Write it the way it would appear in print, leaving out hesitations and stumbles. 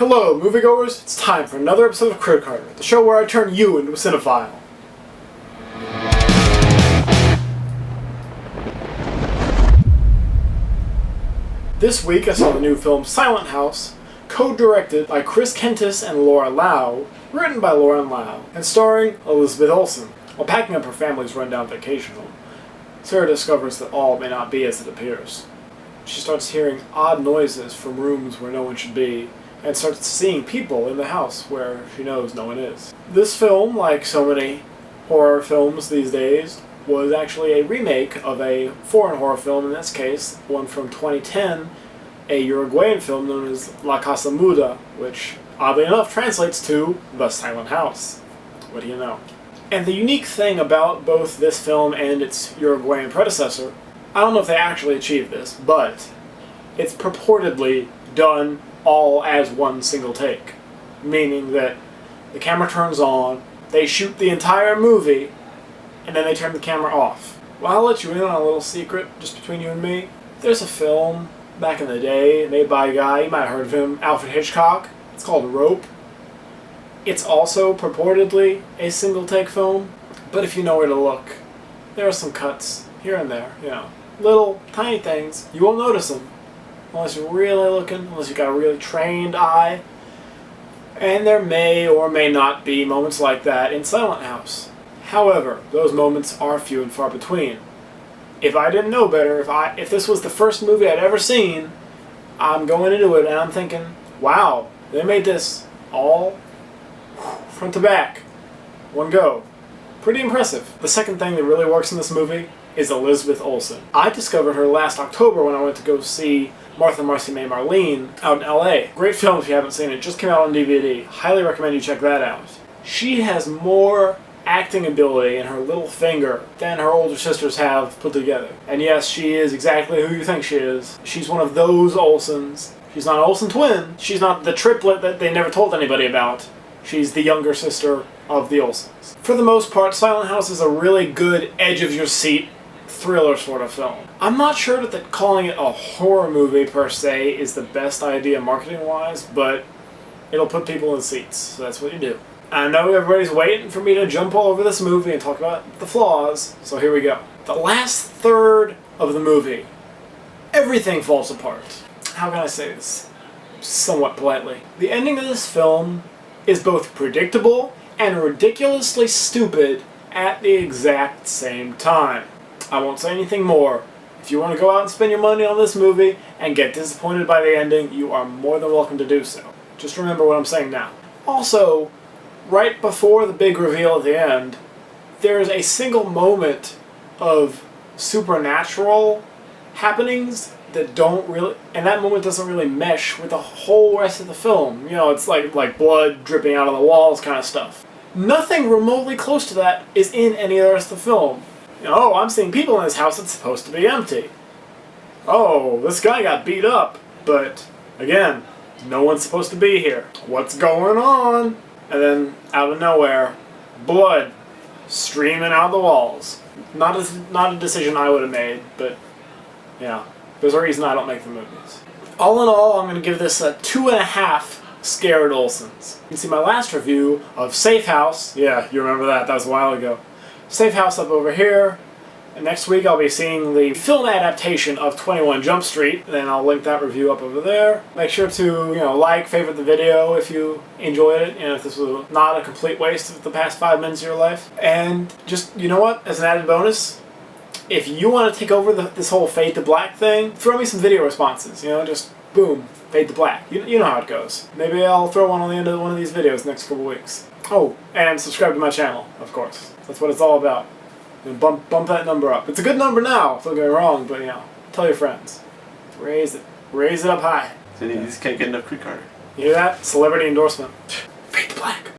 Hello, moviegoers. It's time for another episode of CritiCarter, the show where I turn you into a cinephile. This week I saw the new film SilentHouse, co-directed by Kentis and Laura Lau, written by Lauren Lau, and starring Elizabeth Olsen. While packing up her family's rundown vacation home, Sarah discovers that all may not be as it appears. She starts hearing odd noises from rooms where no one should be, and starts seeing people in the house where she knows no one is. This film, like so many horror films these days, was actually a remake of a foreign horror film, in this case, one from 2010, a Uruguayan film known as La Casa Muda, which, oddly enough, translates to The Silent House. What do you know? And the unique thing about both this film and its Uruguayan predecessor, I don't know if they actually achieved this, but it's purportedly done all as one single take. Meaning that the camera turns on, they shoot the entire movie, and then they turn the camera off. Well, I'll let you in on a little secret, just between you and me. There's a film back in the day, made by a guy, you might have heard of him, Alfred Hitchcock. It's called Rope. It's also purportedly a single take film, but if you know where to look, there are some cuts here and there, you know. Little, tiny things. You won't notice them, unless you're really looking, unless you've got a really trained eye. And there may or may not be moments like that in SilentHouse. However, those moments are few and far between. If I didn't know better, if this was the first movie I'd ever seen, I'm going into it and I'm thinking, wow, they made this all front to back, one go. Pretty impressive. The second thing that really works in this movie is Elizabeth Olsen. I discovered her last October when I went to go see Martha, Marcy, May, Marlene out in LA. Great film if you haven't seen it. Just came out on DVD. Highly recommend you check that out. She has more acting ability in her little finger than her older sisters have put together. And yes, she is exactly who you think she is. She's one of those Olsens. She's not an Olsen twin. She's not the triplet that they never told anybody about. She's the younger sister of the Olsens. For the most part, SilentHouse is a really good edge-of-your-seat thriller sort of film. I'm not sure that calling it a horror movie per se is the best idea marketing-wise, but it'll put people in seats, so that's what you do. I know everybody's waiting for me to jump all over this movie and talk about the flaws, so here we go. The last third of the movie, everything falls apart. How can I say this somewhat politely? The ending of this film is both predictable and ridiculously stupid at the exact same time. I won't say anything more. If you want to go out and spend your money on this movie and get disappointed by the ending, you are more than welcome to do so. Just remember what I'm saying now. Also, right before the big reveal at the end, there is a single moment of supernatural happenings that don't really, and that moment doesn't really mesh with the whole rest of the film. You know, it's like blood dripping out of the walls kind of stuff. Nothing remotely close to that is in any of the rest of the film. You know, oh, I'm seeing people in this house that's supposed to be empty. Oh, this guy got beat up, but again, no one's supposed to be here. What's going on? And then, out of nowhere, blood streaming out the walls. Not a decision I would have made, but yeah, there's a reason I don't make the movies. All in all, I'm going to give this a 2.5 scared Olsens. You can see my last review of Safe House. Yeah, you remember that was a while ago. Safe House up over here. And next week I'll be seeing the film adaptation of 21 Jump Street, and then I'll link that review up over there. Make sure to, like, favorite the video if you enjoyed it, and if this was not a complete waste of the past 5 minutes of your life. And just, you know what, as an added bonus, if you want to take over this whole fade to black thing, throw me some video responses, just boom, fade to black. You know how it goes. Maybe I'll throw one on the end of one of these videos next couple weeks. Oh, and subscribe to my channel, of course. That's what it's all about. Bump that number up. It's a good number now, don't get me wrong, but tell your friends. Raise it up high. So you just can't get enough CritiCarter. You hear that? Celebrity endorsement. Fade to black.